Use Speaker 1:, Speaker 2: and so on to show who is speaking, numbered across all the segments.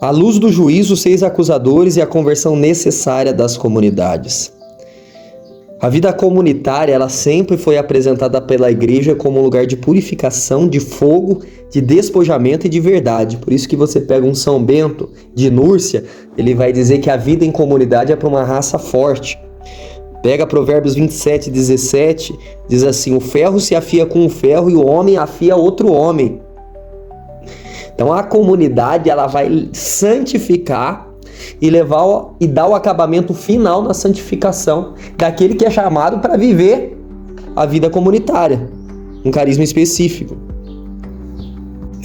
Speaker 1: À luz do juízo, 6 acusadores e a conversão necessária das comunidades. A vida comunitária, ela sempre foi apresentada pela igreja como um lugar de purificação, de fogo, de despojamento e de verdade. Por isso que você pega um São Bento de Núrcia, ele vai dizer que a vida em comunidade é para uma raça forte. Pega Provérbios 27:17, diz assim: o ferro se afia com o ferro e o homem afia outro homem. Então a comunidade, ela vai santificar e dar o acabamento final na santificação daquele que é chamado para viver a vida comunitária, um carisma específico.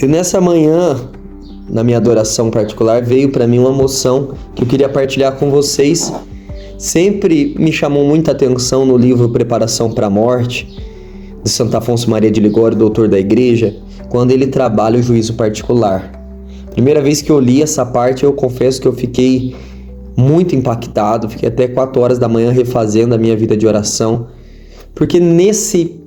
Speaker 1: E nessa manhã, na minha adoração particular, veio para mim uma emoção que eu queria partilhar com vocês. Sempre me chamou muita atenção no livro Preparação para a Morte, de Santo Afonso Maria de Ligório, doutor da igreja, quando ele trabalha o juízo particular. Primeira vez que eu li essa parte, eu confesso que eu fiquei muito impactado, fiquei até 4 horas da manhã refazendo a minha vida de oração, porque nesse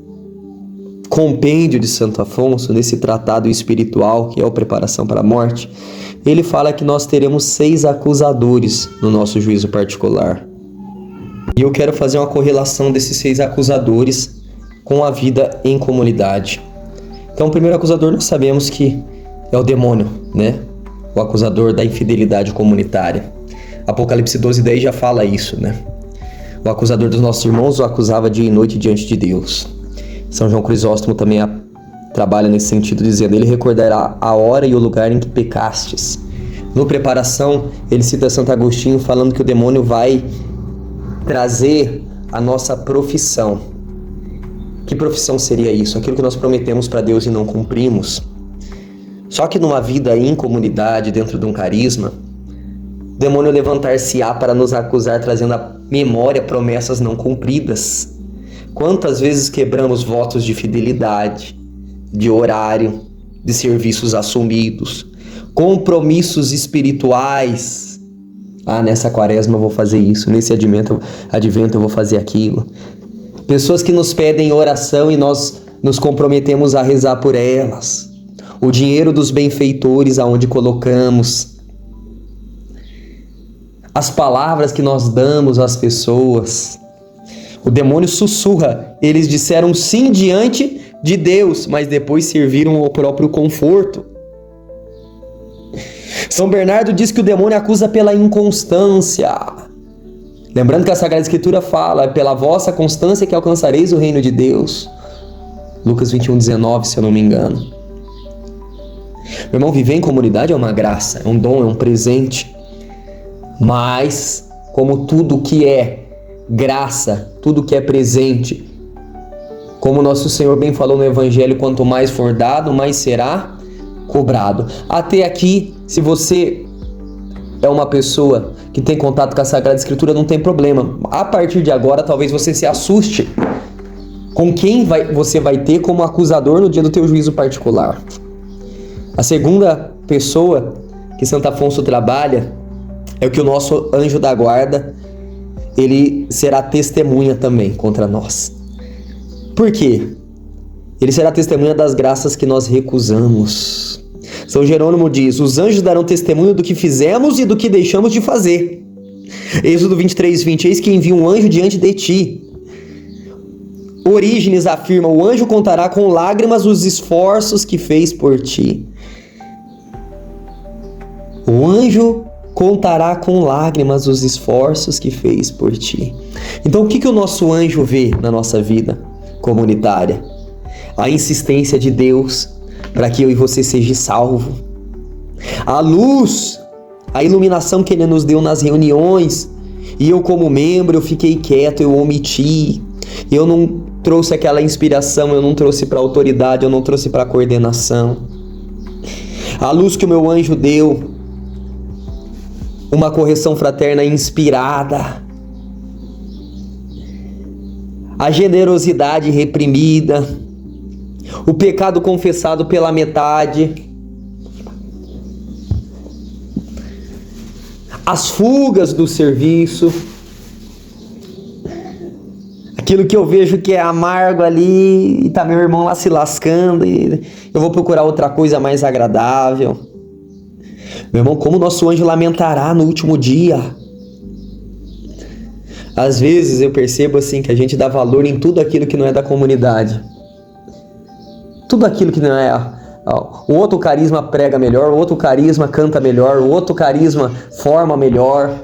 Speaker 1: compêndio de Santo Afonso, nesse tratado espiritual, que é o Preparação para a Morte, ele fala que nós teremos 6 acusadores no nosso juízo particular. E eu quero fazer uma correlação desses 6 acusadores com a vida em comunidade. Então, o primeiro acusador nós sabemos que é o demônio, né? O acusador da infidelidade comunitária. Apocalipse 12:10 já fala isso, né? O acusador dos nossos irmãos o acusava dia e noite diante de Deus. São João Crisóstomo também trabalha nesse sentido, dizendo: ele recordará a hora e o lugar em que pecastes. No Preparação, ele cita Santo Agostinho falando que o demônio vai trazer a nossa profissão. Que profissão seria isso? Aquilo que nós prometemos para Deus e não cumprimos. Só que numa vida em comunidade, dentro de um carisma, o demônio levantar-se-á para nos acusar, trazendo à memória promessas não cumpridas. Quantas vezes quebramos votos de fidelidade, de horário, de serviços assumidos, compromissos espirituais. Nessa quaresma eu vou fazer isso, nesse advento eu vou fazer aquilo. Pessoas que nos pedem oração e nós nos comprometemos a rezar por elas. O dinheiro dos benfeitores aonde colocamos. As palavras que nós damos às pessoas. O demônio sussurra. Eles disseram sim diante de Deus, mas depois serviram ao próprio conforto. São Bernardo diz que o demônio acusa pela inconstância. Lembrando que a Sagrada Escritura fala: é pela vossa constância que alcançareis o reino de Deus. Lucas 21:19, se eu não me engano. Meu irmão, viver em comunidade é uma graça, é um dom, é um presente. Mas, como tudo que é graça, tudo que é presente, como nosso Senhor bem falou no Evangelho, quanto mais for dado, mais será cobrado. Até aqui, se você é uma pessoa que tem contato com a Sagrada Escritura, não tem problema. A partir de agora, talvez você se assuste com quem você vai ter como acusador no dia do teu juízo particular. A segunda pessoa que Santo Afonso trabalha é o que o nosso anjo da guarda, ele será testemunha também contra nós. Por quê? Ele será testemunha das graças que nós recusamos. São Jerônimo diz: os anjos darão testemunho do que fizemos e do que deixamos de fazer. Êxodo 23:20: eis que envia um anjo diante de ti. Orígenes afirma: o anjo contará com lágrimas os esforços que fez por ti. O anjo contará com lágrimas os esforços que fez por ti. Então, o que o nosso anjo vê na nossa vida comunitária? A insistência de Deus para que eu e você seja salvo. A luz, a iluminação que Ele nos deu nas reuniões. E eu, como membro, eu fiquei quieto, eu omiti. Eu não trouxe aquela inspiração, eu não trouxe para a autoridade, eu não trouxe para a coordenação. A luz que o meu anjo deu, uma correção fraterna inspirada. A generosidade reprimida. O pecado confessado pela metade. As fugas do serviço. Aquilo que eu vejo que é amargo ali e tá meu irmão lá se lascando e eu vou procurar outra coisa mais agradável. Meu irmão, como nosso anjo lamentará no último dia? Às vezes eu percebo assim que a gente dá valor em tudo aquilo que não é da comunidade. Tudo aquilo que não é... O outro carisma prega melhor, o outro carisma canta melhor, o outro carisma forma melhor.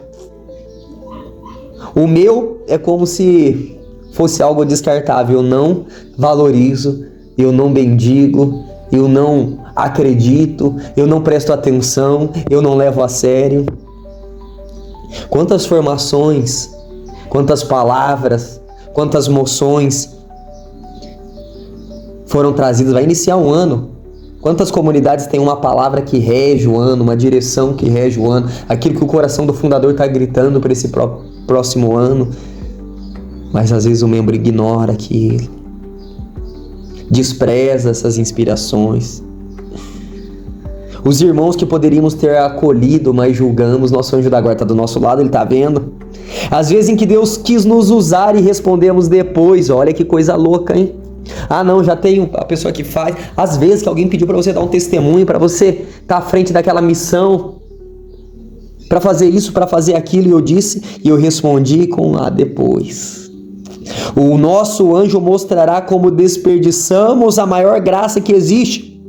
Speaker 1: O meu é como se fosse algo descartável. Eu não valorizo, eu não bendigo, eu não acredito, eu não presto atenção, eu não levo a sério. Quantas formações, quantas palavras, quantas moções foram trazidas? Vai iniciar um ano. Quantas comunidades têm uma palavra que rege o ano, uma direção que rege o ano, aquilo que o coração do fundador está gritando para esse próximo ano, mas às vezes o membro ignora aquilo, despreza essas inspirações. Os irmãos que poderíamos ter acolhido, mas julgamos, nosso anjo da guarda está do nosso lado, ele está vendo. Às vezes em que Deus quis nos usar e respondemos depois, olha que coisa louca, hein? Ah não, já tem a pessoa que faz. Às vezes que alguém pediu para você dar um testemunho, para você estar à frente daquela missão, para fazer isso, para fazer aquilo, e eu disse, e eu respondi com depois. O nosso anjo mostrará como desperdiçamos a maior graça que existe.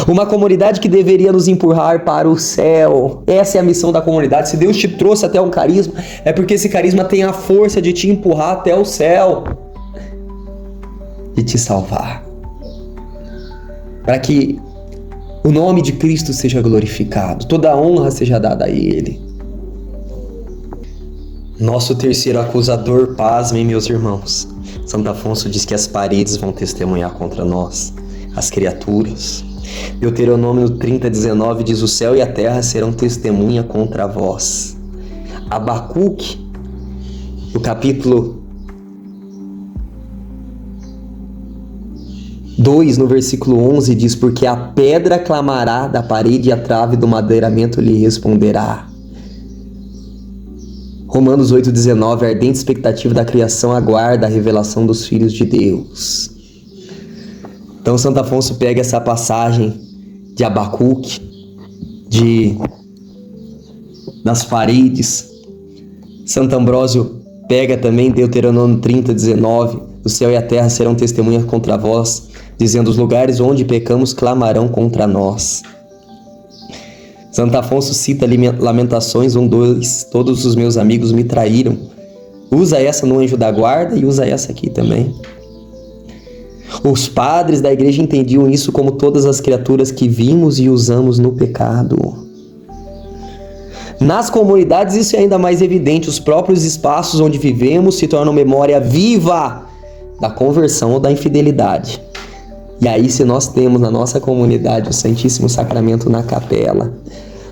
Speaker 1: Uma comunidade que deveria nos empurrar para o céu. Essa é a missão da comunidade. Se Deus te trouxe até um carisma, é porque esse carisma tem a força de te empurrar até o céu, de te salvar, para que o nome de Cristo seja glorificado, toda a honra seja dada a Ele. Nosso terceiro acusador, pasmem meus irmãos, Santo Afonso diz que as paredes vão testemunhar contra nós, as criaturas. Deuteronômio 30:19 diz: o céu e a terra serão testemunha contra vós. Abacuque, no capítulo 2, no versículo 11, diz: porque a pedra clamará da parede e a trave do madeiramento lhe responderá. Romanos 8:19, a ardente expectativa da criação aguarda a revelação dos filhos de Deus. Então Santo Afonso pega essa passagem de Abacuque, das paredes. Santo Ambrósio pega também Deuteronômio 30:19, o céu e a terra serão testemunhas contra vós, dizendo: os lugares onde pecamos clamarão contra nós. Santo Afonso cita Lamentações 1:2, todos os meus amigos me traíram. Usa essa no anjo da guarda e usa essa aqui também. Os padres da igreja entendiam isso como todas as criaturas que vimos e usamos no pecado. Nas comunidades isso é ainda mais evidente. Os próprios espaços onde vivemos se tornam memória viva da conversão ou da infidelidade. E aí, se nós temos na nossa comunidade o Santíssimo Sacramento na capela,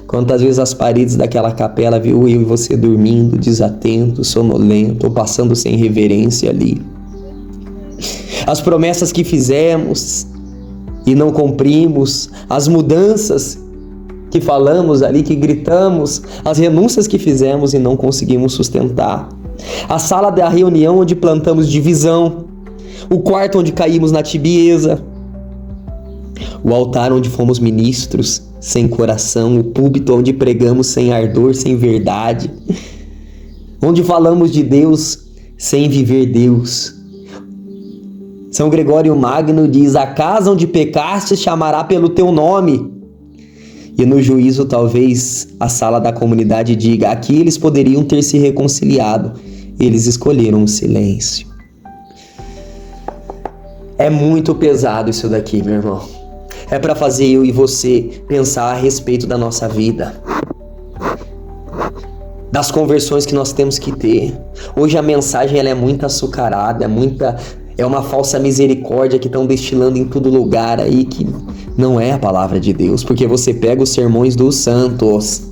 Speaker 1: quantas vezes as paredes daquela capela viu eu e você dormindo, desatento, sonolento, ou passando sem reverência ali. As promessas que fizemos e não cumprimos, as mudanças que falamos ali, que gritamos, as renúncias que fizemos e não conseguimos sustentar. A sala da reunião onde plantamos divisão, o quarto onde caímos na tibieza, o altar onde fomos ministros sem coração, o púlpito onde pregamos sem ardor, sem verdade, onde falamos de Deus sem viver Deus. São Gregório Magno diz: a casa onde pecaste chamará pelo teu nome. E no juízo talvez a sala da comunidade diga: aqui eles poderiam ter se reconciliado, eles escolheram o silêncio. É muito pesado isso daqui, meu irmão. É para fazer eu e você pensar a respeito da nossa vida, das conversões que nós temos que ter. Hoje a mensagem ela é muito açucarada, é uma falsa misericórdia que estão destilando em todo lugar aí, que não é a palavra de Deus, porque você pega os sermões dos santos,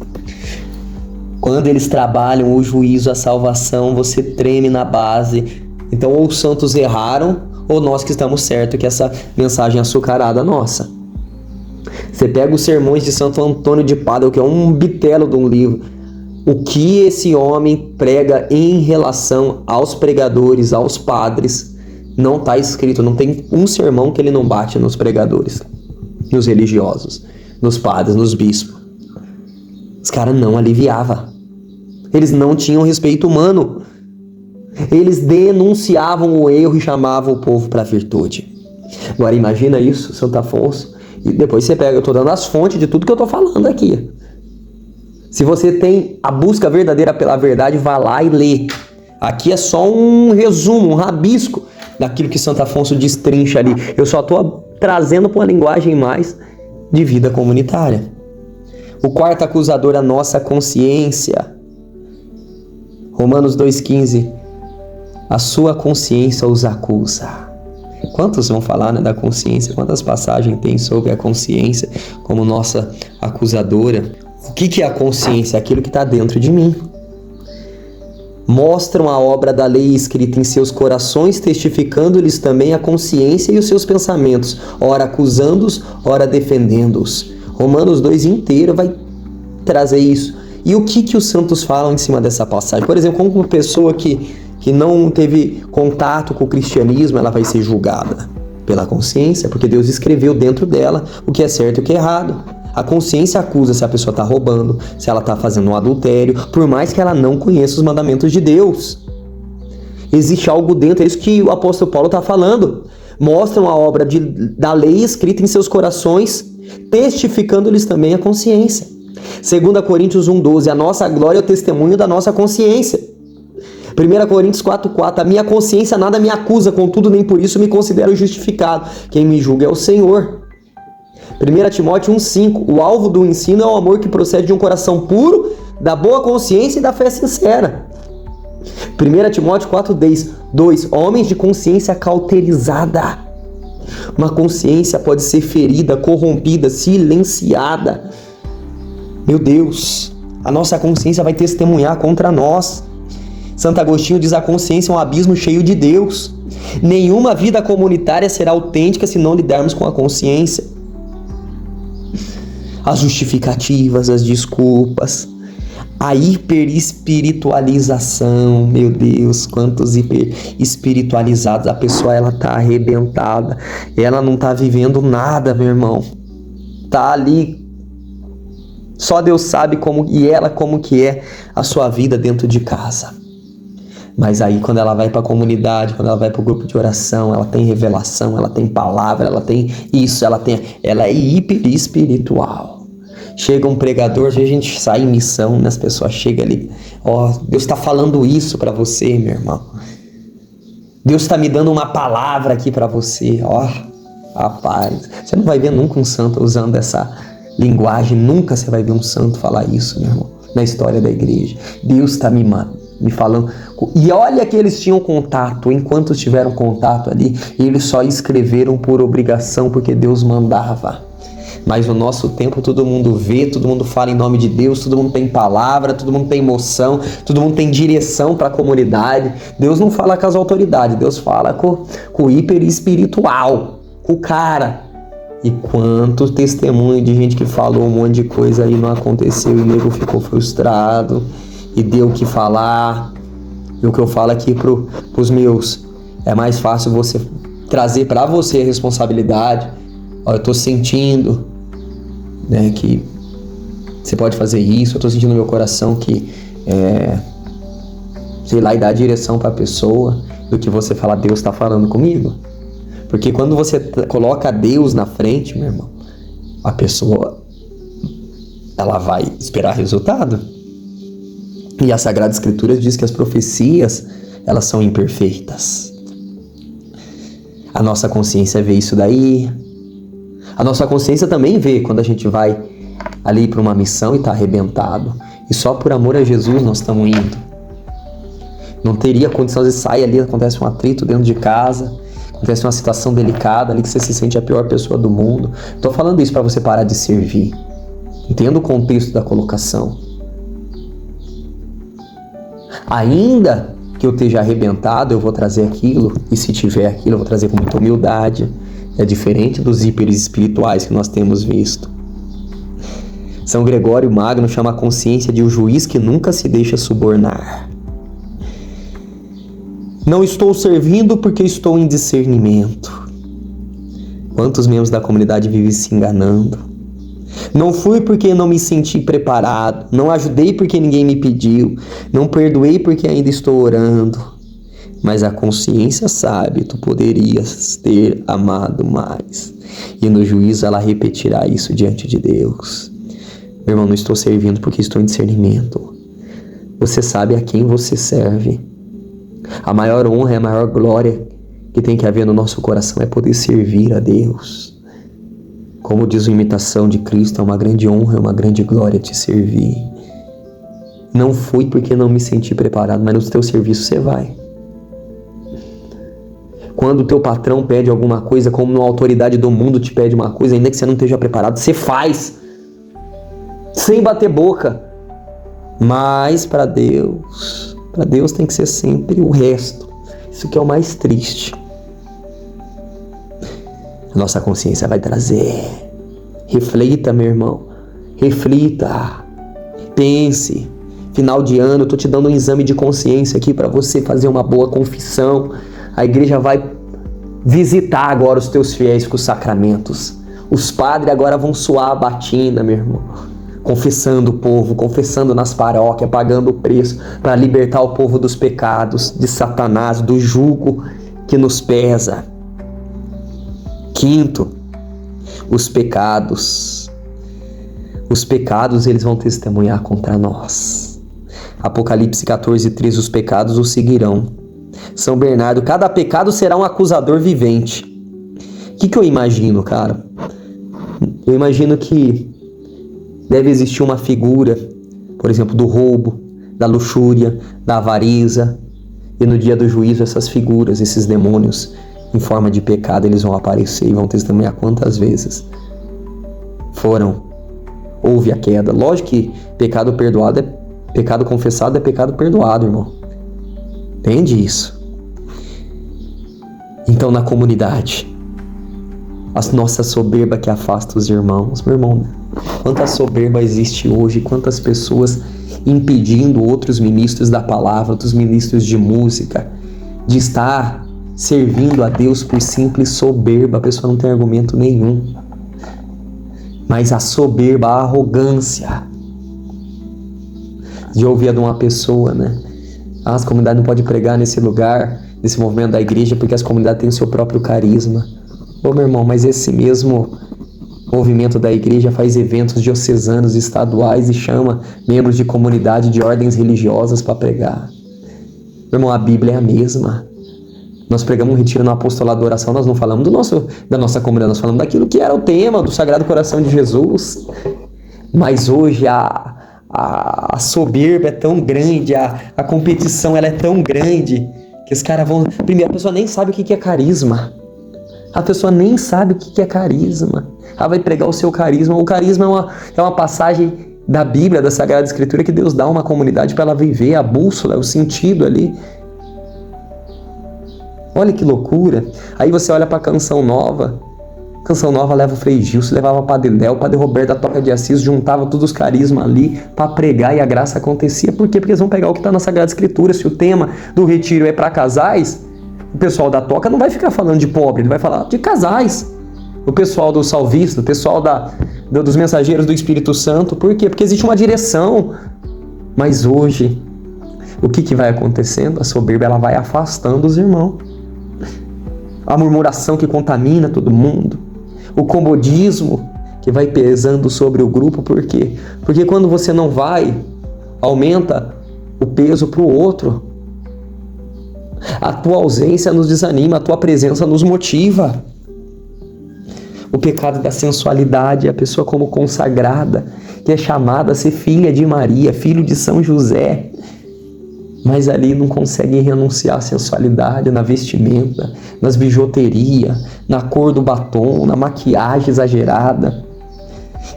Speaker 1: quando eles trabalham o juízo, a salvação, você treme na base. Então ou os santos erraram, ou nós que estamos certos que essa mensagem é açucarada nossa. Você pega os sermões de Santo Antônio de Pádua, que é um bitelo de um livro, o que esse homem prega em relação aos pregadores, aos padres, não está escrito. Não tem um sermão que ele não bate nos pregadores, nos religiosos, nos padres, nos bispos. Os caras não aliviavam. Eles não tinham respeito humano. Eles denunciavam o erro e chamavam o povo para a virtude. Agora imagina isso, Santo Afonso, e depois você pega, eu estou dando as fontes de tudo que eu estou falando aqui. Se você tem a busca verdadeira pela verdade, vá lá e lê. Aqui é só um resumo, um rabisco daquilo que Santo Afonso destrincha ali. Eu só estou trazendo para uma linguagem mais de vida comunitária. O quarto acusador, a nossa consciência. Romanos 2,15. A sua consciência os acusa. Quantos vão falar, né, da consciência? Quantas passagens tem sobre a consciência como nossa acusadora? O que é a consciência? Aquilo que está dentro de mim. Mostram a obra da lei escrita em seus corações, testificando-lhes também a consciência e os seus pensamentos, ora acusando-os, ora defendendo-os. Romanos 2 inteiro vai trazer isso. E o que os santos falam em cima dessa passagem? Por exemplo, como uma pessoa que não teve contato com o cristianismo, ela vai ser julgada pela consciência, porque Deus escreveu dentro dela o que é certo e o que é errado. A consciência acusa se a pessoa está roubando, se ela está fazendo um adultério, por mais que ela não conheça os mandamentos de Deus. Existe algo dentro, é isso que o apóstolo Paulo está falando. Mostram a obra da lei escrita em seus corações, testificando-lhes também a consciência. 2 Coríntios 1,12, a nossa glória é o testemunho da nossa consciência. 1 Coríntios 4,4, a minha consciência nada me acusa, contudo nem por isso me considero justificado. Quem me julga é o Senhor. 1 Timóteo 1,5, o alvo do ensino é o amor que procede de um coração puro, da boa consciência e da fé sincera. 1 Timóteo 4,2, homens de consciência cauterizada. Uma consciência pode ser ferida, corrompida, silenciada. Meu Deus, a nossa consciência vai testemunhar contra nós. Santo Agostinho diz: a consciência é um abismo cheio de Deus. Nenhuma vida comunitária será autêntica se não lidarmos com a consciência. As justificativas, as desculpas, a hiperespiritualização, meu Deus, quantos hiperespiritualizados, a pessoa ela tá arrebentada, ela não tá vivendo nada, meu irmão, tá ali, só Deus sabe como que é a sua vida dentro de casa. Mas aí quando ela vai para a comunidade, quando ela vai para o grupo de oração, ela tem revelação, ela tem palavra, ela tem isso, ela é hiper espiritual. Chega um pregador, às vezes a gente sai em missão, né? As pessoas chegam ali, Deus está falando isso para você, meu irmão. Deus está me dando uma palavra aqui para você, rapaz. Você não vai ver nunca um santo usando essa linguagem, nunca você vai ver um santo falar isso, meu irmão, na história da igreja. Deus está me falando. E olha que eles tinham contato, enquanto tiveram contato ali, eles só escreveram por obrigação, porque Deus mandava. Mas no nosso tempo todo mundo vê, todo mundo fala em nome de Deus, todo mundo tem palavra, todo mundo tem emoção, todo mundo tem direção para a comunidade. Deus não fala com as autoridades, Deus fala com o hiper espiritual, com o cara. E quanto testemunho de gente que falou um monte de coisa aí não aconteceu e o nego ficou frustrado e deu o que falar. E o que eu falo aqui pros meus, é mais fácil você trazer para você a responsabilidade. Eu tô sentindo, né, que você pode fazer isso, eu tô sentindo no meu coração que sei lá, e dar direção para a pessoa, do que você falar: Deus tá falando comigo. Porque quando você coloca Deus na frente, meu irmão, a pessoa ela vai esperar resultado. E a Sagrada Escritura diz que as profecias, elas são imperfeitas. A nossa consciência vê isso daí. A nossa consciência também vê quando a gente vai ali para uma missão e está arrebentado. E só por amor a Jesus nós estamos indo. Não teria condição de sair ali, acontece um atrito dentro de casa, acontece uma situação delicada ali que você se sente a pior pessoa do mundo. Estou falando isso para você parar de servir. Entenda o contexto da colocação. Ainda que eu esteja arrebentado, eu vou trazer aquilo, e se tiver aquilo, eu vou trazer com muita humildade. É diferente dos hiperes espirituais que nós temos visto. São Gregório Magno chama a consciência de um juiz que nunca se deixa subornar. Não estou servindo porque estou em discernimento. Quantos membros da comunidade vivem se enganando? Não fui porque não me senti preparado, não ajudei porque ninguém me pediu, não perdoei porque ainda estou orando. Mas a consciência sabe, tu poderias ter amado mais. E no juízo ela repetirá isso diante de Deus. Meu irmão, não estou servindo porque estou em discernimento. Você sabe a quem você serve. A maior honra e a maior glória que tem que haver no nosso coração é poder servir a Deus. Como diz a imitação de Cristo, é uma grande honra, é uma grande glória te servir. Não fui porque não me senti preparado, mas no teu serviço você vai. Quando o teu patrão pede alguma coisa, como uma autoridade do mundo te pede uma coisa, ainda que você não esteja preparado, você faz. Sem bater boca. Mas para Deus tem que ser sempre o resto. Isso que é o mais triste. A nossa consciência vai trazer. Reflita, meu irmão. Reflita. Pense. Final de ano, eu estou te dando um exame de consciência aqui para você fazer uma boa confissão. A igreja vai visitar agora os teus fiéis com os sacramentos. Os padres agora vão suar a batina, meu irmão. Confessando o povo, confessando nas paróquias, pagando o preço para libertar o povo dos pecados, de Satanás, do jugo que nos pesa. Quinto, os pecados. Os pecados, eles vão testemunhar contra nós. Apocalipse 14:3, os pecados o seguirão. São Bernardo, cada pecado será um acusador vivente. O que eu imagino, cara? Eu imagino que deve existir uma figura, por exemplo, do roubo, da luxúria, da avareza. E no dia do juízo, essas figuras, esses demônios, em forma de pecado, eles vão aparecer e vão testemunhar quantas vezes houve a queda. Lógico que pecado perdoado pecado confessado é pecado perdoado, irmão. Entende isso? Então, na comunidade, a nossa soberba que afasta os irmãos. Meu irmão, quanta soberba existe hoje, quantas pessoas impedindo outros ministros da palavra, outros ministros de música, de estar servindo a Deus por simples soberba. A pessoa não tem argumento nenhum. Mas a soberba, a arrogância de ouvir de uma pessoa, né? As comunidades não podem pregar nesse lugar, nesse movimento da igreja, porque as comunidades têm o seu próprio carisma. Ô, meu irmão, mas esse mesmo movimento da igreja faz eventos diocesanos, estaduais e chama membros de comunidade, de ordens religiosas para pregar. Meu irmão, a Bíblia é a mesma. Nós pregamos um retiro no apostolado da oração, nós não falamos da nossa comunidade, nós falamos daquilo que era o tema do Sagrado Coração de Jesus. Mas hoje a soberba é tão grande, a competição ela é tão grande, que os caras vão... Primeiro, a pessoa nem sabe o que é carisma. A pessoa nem sabe o que é carisma. Ela vai pregar o seu carisma. O carisma é uma passagem da Bíblia, da Sagrada Escritura, que Deus dá a uma comunidade para ela viver, a bússola, o sentido ali. Olha que loucura. Aí você olha para a Canção Nova. Canção Nova leva o Frei Gilson, levava o Padre Léo, o Padre Roberto da Toca de Assis, juntava todos os carismas ali para pregar e a graça acontecia. Por quê? Porque eles vão pegar o que está na Sagrada Escritura. Se o tema do retiro é para casais, o pessoal da Toca não vai ficar falando de pobre, ele vai falar de casais. O pessoal do Salvista, o pessoal dos Mensageiros do Espírito Santo. Por quê? Porque existe uma direção. Mas hoje, o que vai acontecendo? A soberba ela vai afastando os irmãos. A murmuração que contamina todo mundo. O comodismo que vai pesando sobre o grupo. Por quê? Porque quando você não vai, aumenta o peso para o outro. A tua ausência nos desanima, a tua presença nos motiva. O pecado da sensualidade, a pessoa como consagrada, que é chamada a ser filha de Maria, filho de São José, mas ali não consegue renunciar à sensualidade, na vestimenta, nas bijuterias, na cor do batom, na maquiagem exagerada.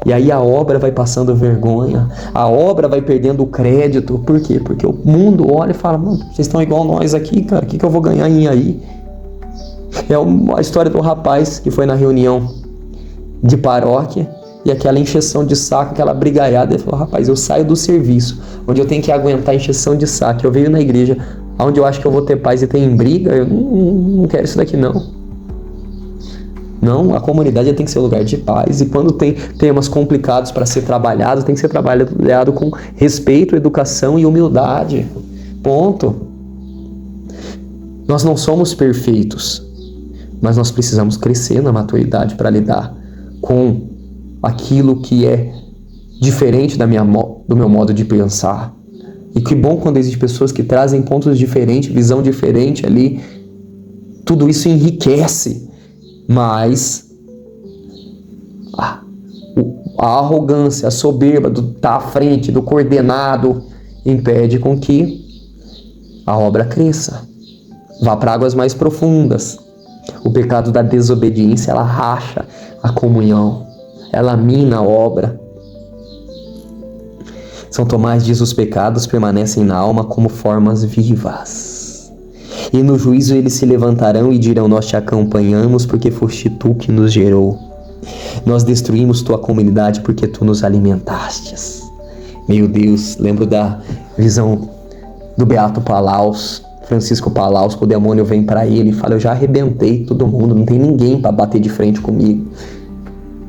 Speaker 1: E aí a obra vai passando vergonha, a obra vai perdendo o crédito. Por quê? Porque o mundo olha e fala: mano, vocês estão igual nós aqui, cara, o que eu vou ganhar em aí? É a história do rapaz que foi na reunião de paróquia e aquela encheção de saco, aquela brigaiada. Ele falou: rapaz, eu saio do serviço, onde eu tenho que aguentar a encheção de saco. Eu venho na igreja, onde eu acho que eu vou ter paz e tem briga. Eu não quero isso daqui não. Não, a comunidade tem que ser um lugar de paz. E quando tem temas complicados para ser trabalhados, tem que ser trabalhado com respeito, educação e humildade. Ponto. Nós não somos perfeitos, mas nós precisamos crescer na maturidade para lidar com aquilo que é diferente do meu modo de pensar. E que bom quando existem pessoas que trazem pontos diferentes, visão diferente ali. Tudo isso enriquece, mas a arrogância, a soberba do estar à frente, do coordenado, impede com que a obra cresça, vá para águas mais profundas. O pecado da desobediência, ela racha a comunhão, ela mina a obra. São Tomás diz: os pecados permanecem na alma como formas vivas. E no juízo eles se levantarão e dirão: nós te acompanhamos porque foste tu que nos gerou. Nós destruímos tua comunidade porque tu nos alimentastes. Meu Deus, lembro da visão do Beato Palaus, Francisco Palaus, que o demônio vem para ele e fala: eu já arrebentei todo mundo, não tem ninguém para bater de frente comigo.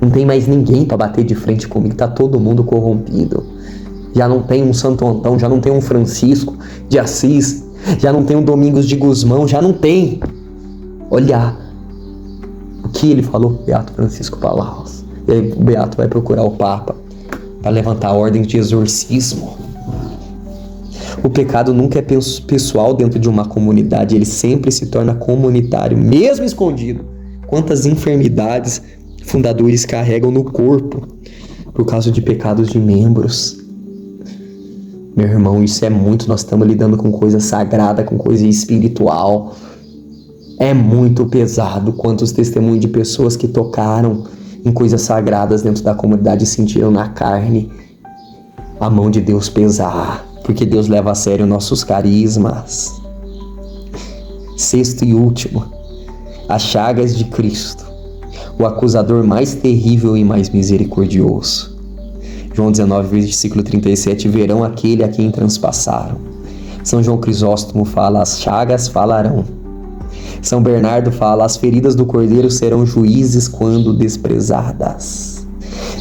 Speaker 1: Não tem mais ninguém para bater de frente comigo, tá todo mundo corrompido. Já não tem um Santo Antão, já não tem um Francisco de Assis, já não tem um Domingos de Gusmão, já não tem. Olha o que ele falou, Beato Francisco Palaus. E aí o Beato vai procurar o Papa para levantar ordens de exorcismo. O pecado nunca é pessoal dentro de uma comunidade, ele sempre se torna comunitário, mesmo escondido. Quantas enfermidades fundadores carregam no corpo por causa de pecados de membros. Meu irmão, isso é muito, nós estamos lidando com coisa sagrada, com coisa espiritual. É muito pesado quantos testemunhos de pessoas que tocaram em coisas sagradas dentro da comunidade e sentiram na carne a mão de Deus pesar, porque Deus leva a sério nossos carismas. Sexto e último, as chagas de Cristo, o acusador mais terrível e mais misericordioso. João 19, versículo 37, verão aquele a quem transpassaram. São João Crisóstomo fala: as chagas falarão. São Bernardo fala: as feridas do Cordeiro serão juízes quando desprezadas.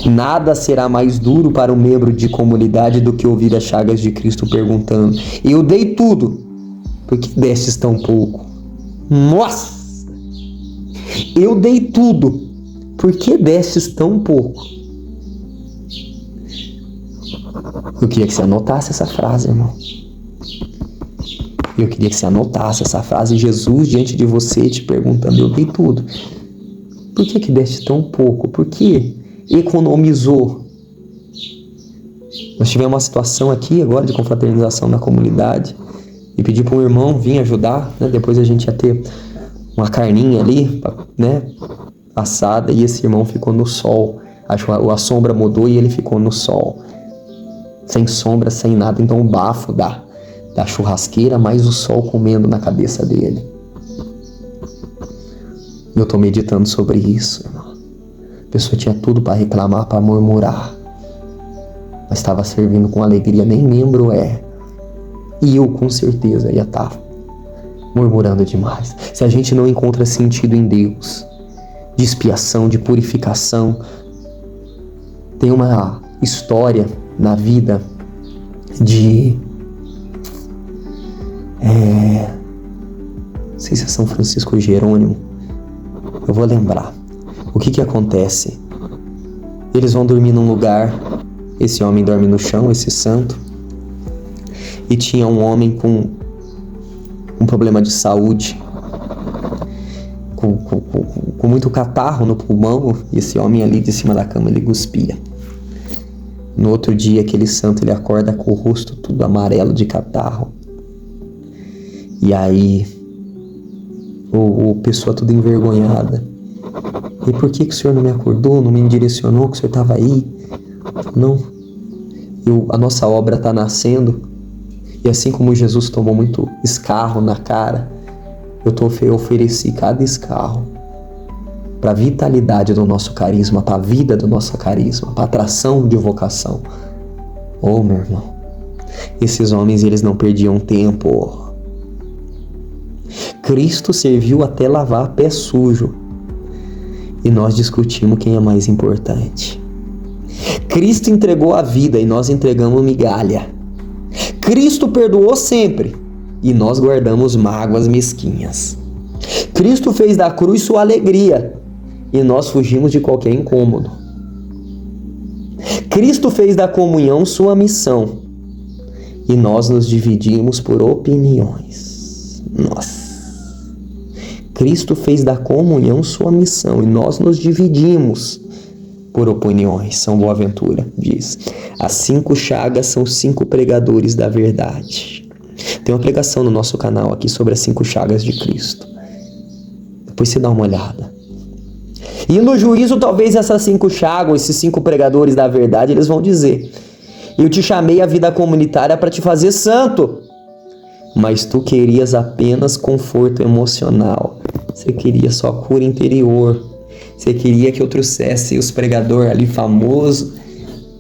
Speaker 1: Nada será mais duro para um membro de comunidade do que ouvir as chagas de Cristo perguntando: eu dei tudo, por que destes tão pouco? Nossa! Eu dei tudo, por que destes tão pouco? Eu queria que você anotasse essa frase, irmão. Eu queria que você anotasse essa frase. Jesus diante de você te perguntando: eu dei tudo, por que deste tão pouco? Por que economizou? Nós tivemos uma situação aqui agora de confraternização na comunidade e pedi para um irmão vir ajudar, né? Depois a gente ia ter uma carninha ali, né, assada, e esse irmão ficou no sol. A sombra mudou e ele ficou no sol, sem sombra, sem nada. Então o bafo da churrasqueira, mais o sol comendo na cabeça dele. Eu tô meditando sobre isso, irmão. A pessoa tinha tudo para reclamar, para murmurar, mas estava servindo com alegria, nem membro é. E eu com certeza ia estar murmurando demais. Se a gente não encontra sentido em Deus, de expiação, de purificação. Tem uma história na vida de não sei se é São Francisco Jerônimo, eu vou lembrar. O que acontece? Eles vão dormir num lugar, esse homem dorme no chão, esse santo, e tinha um homem com um problema de saúde, com muito catarro no pulmão, e esse homem ali de cima da cama, ele cuspia. No outro dia, aquele santo, ele acorda com o rosto tudo amarelo de catarro. E aí, o pessoa tudo envergonhada: e por que o senhor não me acordou, não me direcionou, que o senhor estava aí? Não, a nossa obra está nascendo, e assim como Jesus tomou muito escarro na cara, eu ofereci cada escarro para a vitalidade do nosso carisma, para a vida do nosso carisma, para a atração de vocação. Oh, meu irmão, esses homens, eles não perdiam tempo. Cristo serviu até lavar pé sujo. e nós discutimos quem é mais importante. Cristo entregou a vida e nós entregamos migalha. Cristo perdoou sempre e nós guardamos mágoas mesquinhas. Cristo fez da cruz sua alegria e nós fugimos de qualquer incômodo. Cristo fez da comunhão sua missão e nós nos dividimos por opiniões. Nossa! Cristo fez da comunhão sua missão e nós nos dividimos por opiniões. São Boaventura diz: as 5 chagas são 5 pregadores da verdade. Tem uma pregação no nosso canal aqui sobre as 5 chagas de Cristo. Depois você dá uma olhada. E no juízo, talvez essas 5 chagas, esses 5 pregadores da verdade, eles vão dizer: eu te chamei à vida comunitária para te fazer santo, mas tu querias apenas conforto emocional. Você queria só cura interior. Você queria que eu trouxesse os pregadores ali famosos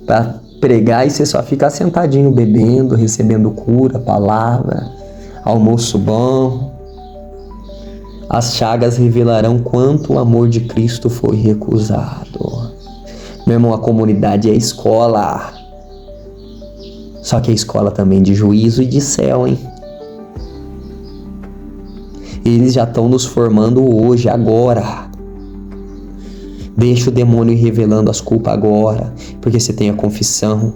Speaker 1: para pregar e você só ficar sentadinho bebendo, recebendo cura, palavra, almoço bom. As chagas revelarão quanto o amor de Cristo foi recusado. Meu irmão, a comunidade é a escola. Só que é escola também de juízo e de céu, hein? Eles já estão nos formando hoje, agora. Deixa o demônio ir revelando as culpas agora, porque você tem a confissão.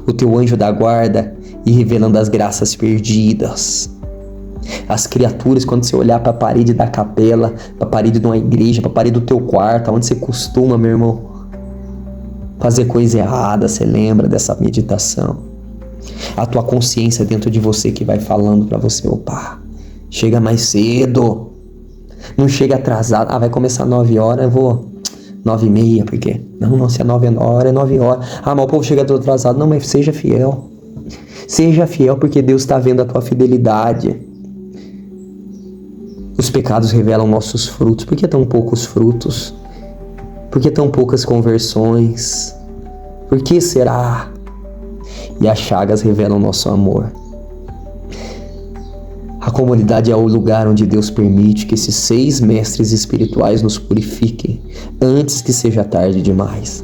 Speaker 1: O teu anjo da guarda ir revelando as graças perdidas. As criaturas, quando você olhar para a parede da capela, para a parede de uma igreja, para a parede do teu quarto, onde você costuma, meu irmão, fazer coisa errada, você lembra dessa meditação. A tua consciência dentro de você que vai falando para você: opa, chega mais cedo, não chega atrasado. Ah, vai começar 9 horas, eu vou 9h30, por quê? Não, se é 9 horas, é 9 horas. Ah, mas o povo chega todo atrasado. Não, mas seja fiel. Seja fiel, porque Deus está vendo a tua fidelidade. Os pecados revelam nossos frutos. Por que tão poucos frutos? Por que tão poucas conversões? Por que será? E as chagas revelam nosso amor. A comunidade é o lugar onde Deus permite que esses 6 mestres espirituais nos purifiquem antes que seja tarde demais.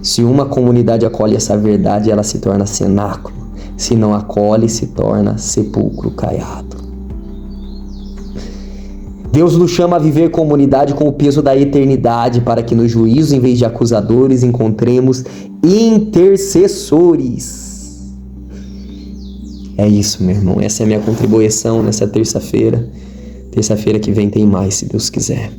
Speaker 1: Se uma comunidade acolhe essa verdade, ela se torna cenáculo. Se não acolhe, se torna sepulcro caiado. Deus nos chama a viver comunidade com o peso da eternidade, para que no juízo, em vez de acusadores, encontremos intercessores. É isso, meu irmão. Essa é a minha contribuição nessa terça-feira. Terça-feira que vem tem mais, se Deus quiser.